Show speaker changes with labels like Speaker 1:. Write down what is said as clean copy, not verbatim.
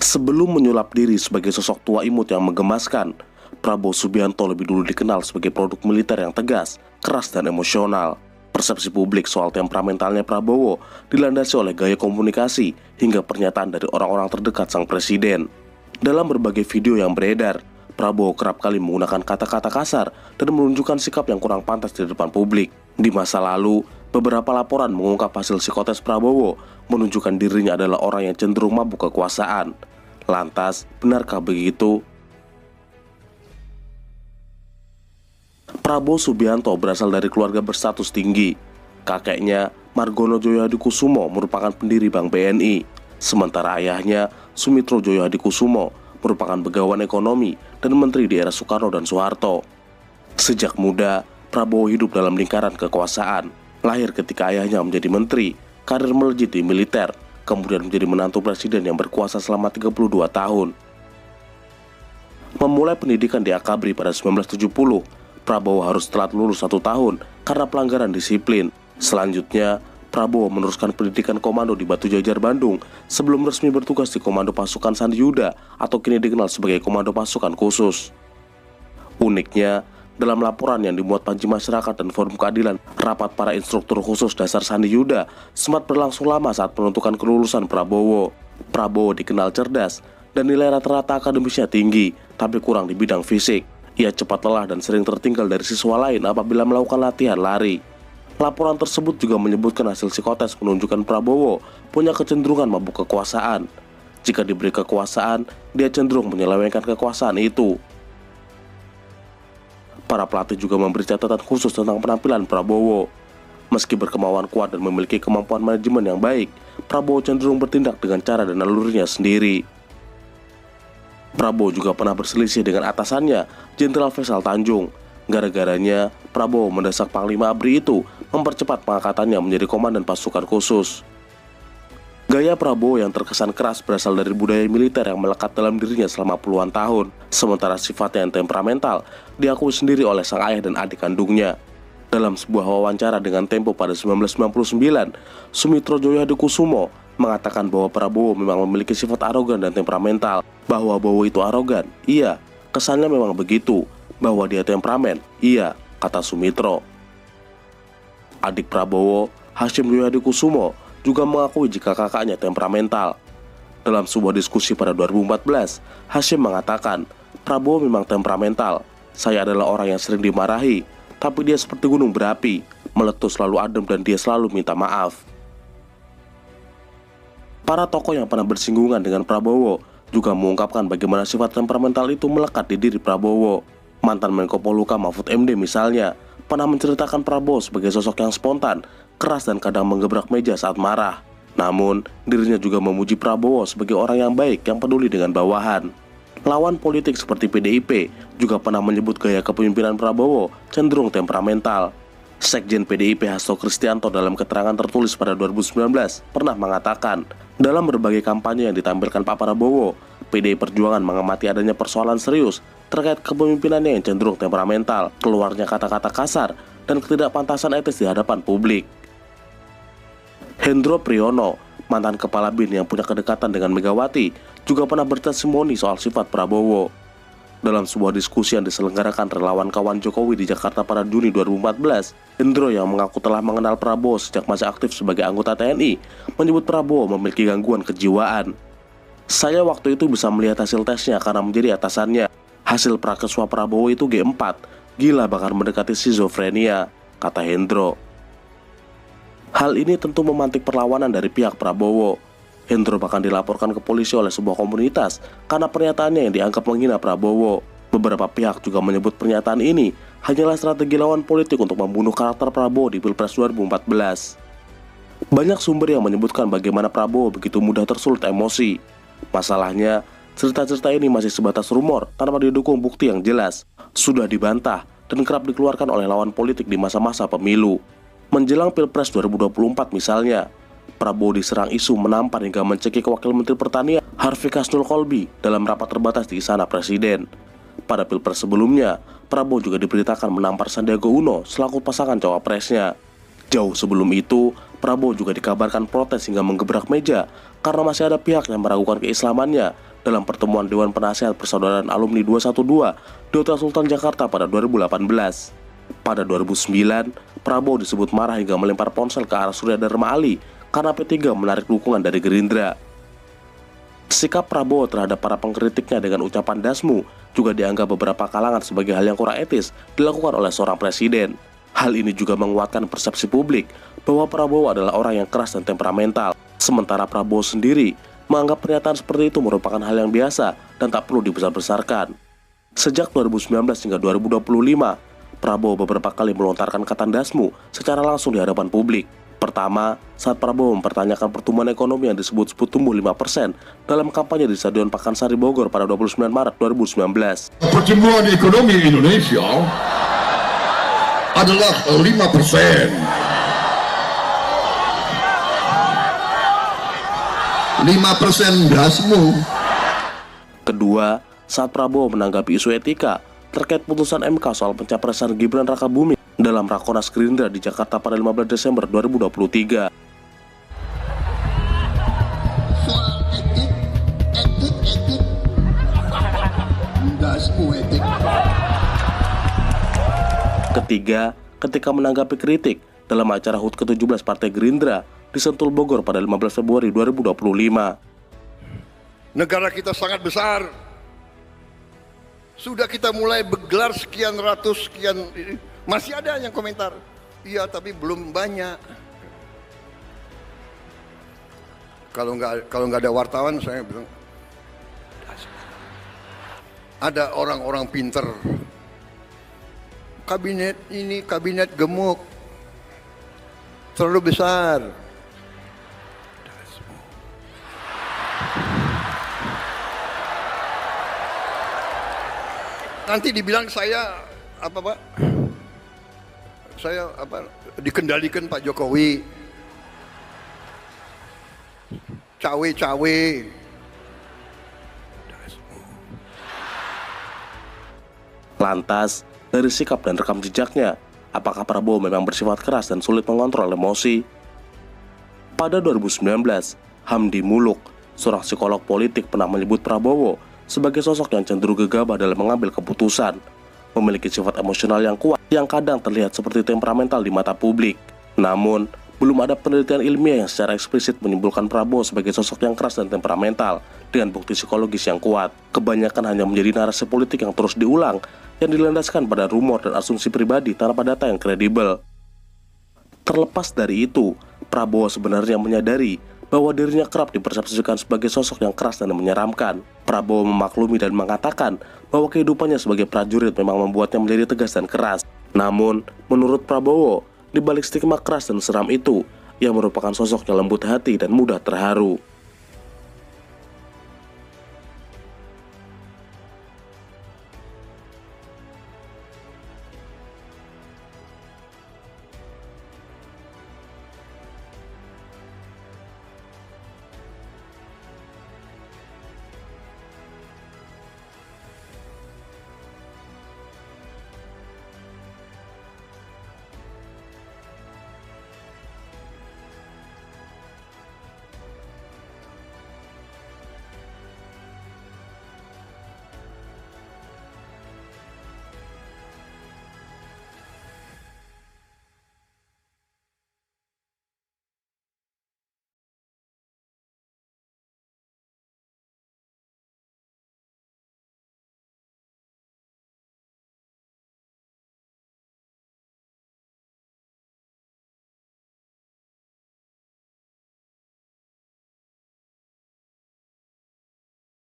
Speaker 1: Sebelum menyulap diri sebagai sosok tua imut yang menggemaskan, Prabowo Subianto lebih dulu dikenal sebagai produk militer yang tegas, keras dan emosional. Persepsi publik soal temperamentalnya Prabowo dilandasi oleh gaya komunikasi hingga pernyataan dari orang-orang terdekat sang presiden. Dalam berbagai video yang beredar, Prabowo kerap kali menggunakan kata-kata kasar dan menunjukkan sikap yang kurang pantas di depan publik. Di masa lalu, beberapa laporan mengungkap hasil psikotes Prabowo menunjukkan dirinya adalah orang yang cenderung mabuk kekuasaan. Lantas, benarkah begitu? Prabowo Subianto berasal dari keluarga berstatus tinggi. Kakeknya, Margono Djoyohadikusumo, merupakan pendiri Bank BNI. Sementara ayahnya, Sumitro Djoyohadikusumo, merupakan begawan ekonomi dan menteri di era Soekarno dan Soeharto. Sejak muda, Prabowo hidup dalam lingkaran kekuasaan. Lahir ketika ayahnya menjadi menteri, karir melejit di militer, kemudian menjadi menantu presiden yang berkuasa selama 32 tahun. Memulai pendidikan di Akabri pada 1970, Prabowo harus telat lulus 1 tahun karena pelanggaran disiplin. Selanjutnya, Prabowo meneruskan pendidikan komando di Batu Jajar, Bandung sebelum resmi bertugas di Komando Pasukan Sandi Yuda atau kini dikenal sebagai Komando Pasukan Khusus. Uniknya, dalam laporan yang dimuat Panji Masyarakat dan Forum Keadilan, rapat para instruktur khusus dasar Sandi Yuda sempat berlangsung lama saat penentukan kelulusan Prabowo. Prabowo dikenal cerdas dan nilai rata-rata akademisnya tinggi, tapi kurang di bidang fisik. Ia cepat lelah dan sering tertinggal dari siswa lain apabila melakukan latihan lari. Laporan tersebut juga menyebutkan hasil psikotes menunjukkan Prabowo punya kecenderungan mabuk kekuasaan. Jika diberi kekuasaan, dia cenderung menyelewengkan kekuasaan itu. Para pelatih juga memberi catatan khusus tentang penampilan Prabowo. Meski berkemauan kuat dan memiliki kemampuan manajemen yang baik, Prabowo cenderung bertindak dengan cara dan nalurinya sendiri. Prabowo juga pernah berselisih dengan atasannya, Jenderal Faisal Tanjung. Gara-garanya, Prabowo mendesak Panglima ABRI itu mempercepat pengangkatannya menjadi komandan pasukan khusus. Gaya Prabowo yang terkesan keras berasal dari budaya militer yang melekat dalam dirinya selama puluhan tahun. Sementara sifatnya yang temperamental diakui sendiri oleh sang ayah dan adik kandungnya. Dalam sebuah wawancara dengan Tempo pada 1999, Sumitro Djoyohadikusumo mengatakan bahwa Prabowo memang memiliki sifat arogan dan temperamental. Bahwa Bowo itu arogan, iya, kesannya memang begitu. Bahwa dia temperamen, iya, kata Sumitro. Adik Prabowo, Hashim Djoyohadikusumo, juga mengakui jika kakaknya temperamental. Dalam sebuah diskusi pada 2014, Hashim mengatakan, Prabowo memang temperamental. Saya adalah orang yang sering dimarahi, tapi dia seperti gunung berapi, meletus selalu adem dan dia selalu minta maaf. Para tokoh yang pernah bersinggungan dengan Prabowo juga mengungkapkan bagaimana sifat temperamental itu melekat di diri Prabowo. Mantan Menko Polhukam Mahfud MD misalnya pernah menceritakan Prabowo sebagai sosok yang spontan, keras dan kadang menggebrak meja saat marah. Namun, dirinya juga memuji Prabowo sebagai orang yang baik yang peduli dengan bawahan. Lawan politik seperti PDIP juga pernah menyebut gaya kepemimpinan Prabowo cenderung temperamental. Sekjen PDIP Hasto Kristianto dalam keterangan tertulis pada 2019 pernah mengatakan, dalam berbagai kampanye yang ditampilkan Pak Prabowo, PDI Perjuangan mengamati adanya persoalan serius terkait kepemimpinannya yang cenderung temperamental, keluarnya kata-kata kasar, dan ketidakpantasan etis di hadapan publik. Hendro Priyono, mantan kepala BIN yang punya kedekatan dengan Megawati, juga pernah bertestimoni soal sifat Prabowo. Dalam sebuah diskusi yang diselenggarakan relawan kawan Jokowi di Jakarta pada Juni 2014, Hendro yang mengaku telah mengenal Prabowo sejak masih aktif sebagai anggota TNI, menyebut Prabowo memiliki gangguan kejiwaan. Saya waktu itu bisa melihat hasil tesnya karena menjadi atasannya. Hasil prakeswa Prabowo itu G4, gila bahkan mendekati skizofrenia, kata Hendro. Hal ini tentu memantik perlawanan dari pihak Prabowo. Hendro bahkan dilaporkan ke polisi oleh sebuah komunitas karena pernyataannya yang dianggap menghina Prabowo. Beberapa pihak juga menyebut pernyataan ini hanyalah strategi lawan politik untuk membunuh karakter Prabowo di Pilpres 2014. Banyak sumber yang menyebutkan bagaimana Prabowo begitu mudah tersulut emosi. Masalahnya, cerita-cerita ini masih sebatas rumor tanpa didukung bukti yang jelas. Sudah dibantah dan kerap dikeluarkan oleh lawan politik di masa-masa pemilu. Menjelang Pilpres 2024 misalnya, Prabowo diserang isu menampar hingga mencekik Wakil Menteri Pertanian Harvey Kasnul Kolbi dalam rapat terbatas di Istana Presiden. Pada Pilpres sebelumnya, Prabowo juga diberitakan menampar Sandiaga Uno selaku pasangan cawapresnya. Jauh sebelum itu, Prabowo juga dikabarkan protes hingga menggebrak meja karena masih ada pihak yang meragukan keislamannya dalam pertemuan Dewan Penasehat Persaudaraan Alumni 212 di Hotel Sultan Jakarta pada 2018. Pada 2009, Prabowo disebut marah hingga melempar ponsel ke arah Surya Dharma Ali karena P3 menarik dukungan dari Gerindra. Sikap Prabowo terhadap para pengkritiknya dengan ucapan dasmu juga dianggap beberapa kalangan sebagai hal yang kurang etis dilakukan oleh seorang presiden. Hal ini juga menguatkan persepsi publik bahwa Prabowo adalah orang yang keras dan temperamental. Sementara Prabowo sendiri menganggap pernyataan seperti itu merupakan hal yang biasa dan tak perlu dibesar-besarkan. Sejak 2019 hingga 2025, Prabowo beberapa kali melontarkan kata dasmu secara langsung di hadapan publik. Pertama, saat Prabowo mempertanyakan pertumbuhan ekonomi yang disebut-sebut tumbuh 5% dalam kampanye di Stadion Pakansari Bogor pada 29 Maret 2019.
Speaker 2: Pertumbuhan ekonomi Indonesia adalah 5%. 5% dasmu.
Speaker 1: Kedua, saat Prabowo menanggapi isu etika terkait putusan MK soal pencapresan Gibran Rakabuming dalam Rakornas Gerindra di Jakarta pada 15 Desember 2023.
Speaker 2: Soal etik. Dasmu etik.
Speaker 1: Ketiga, ketika menanggapi kritik dalam acara HUT ke-17 Partai Gerindra di Sentul Bogor pada 15 Februari 2025.
Speaker 2: Negara kita sangat besar. Sudah kita mulai bergelar sekian ratus, sekian. Masih ada yang komentar, iya tapi belum banyak. Kalau nggak ada wartawan, saya bilang ada orang-orang pinter. Kabinet ini kabinet gemuk, terlalu besar. Nanti dibilang saya apa Pak? Saya apa? Dikendalikan Pak Jokowi. Cawe-cawe.
Speaker 1: Lantas, dari sikap dan rekam jejaknya, apakah Prabowo memang bersifat keras dan sulit mengontrol emosi? Pada 2019, Hamdi Muluk, seorang psikolog politik, pernah menyebut Prabowo sebagai sosok yang cenderung gegabah dalam mengambil keputusan, memiliki sifat emosional yang kuat yang kadang terlihat seperti temperamental di mata publik. Namun, belum ada penelitian ilmiah yang secara eksplisit menyimpulkan Prabowo sebagai sosok yang keras dan temperamental dengan bukti psikologis yang kuat. Kebanyakan hanya menjadi narasi politik yang terus diulang, yang dilandaskan pada rumor dan asumsi pribadi tanpa data yang kredibel. Terlepas dari itu, Prabowo sebenarnya menyadari bahwa dirinya kerap dipersepsikan sebagai sosok yang keras dan menyeramkan. Prabowo memaklumi dan mengatakan bahwa kehidupannya sebagai prajurit memang membuatnya menjadi tegas dan keras. Namun, menurut Prabowo, di balik stigma keras dan seram itu, ia merupakan sosok yang lembut hati dan mudah terharu.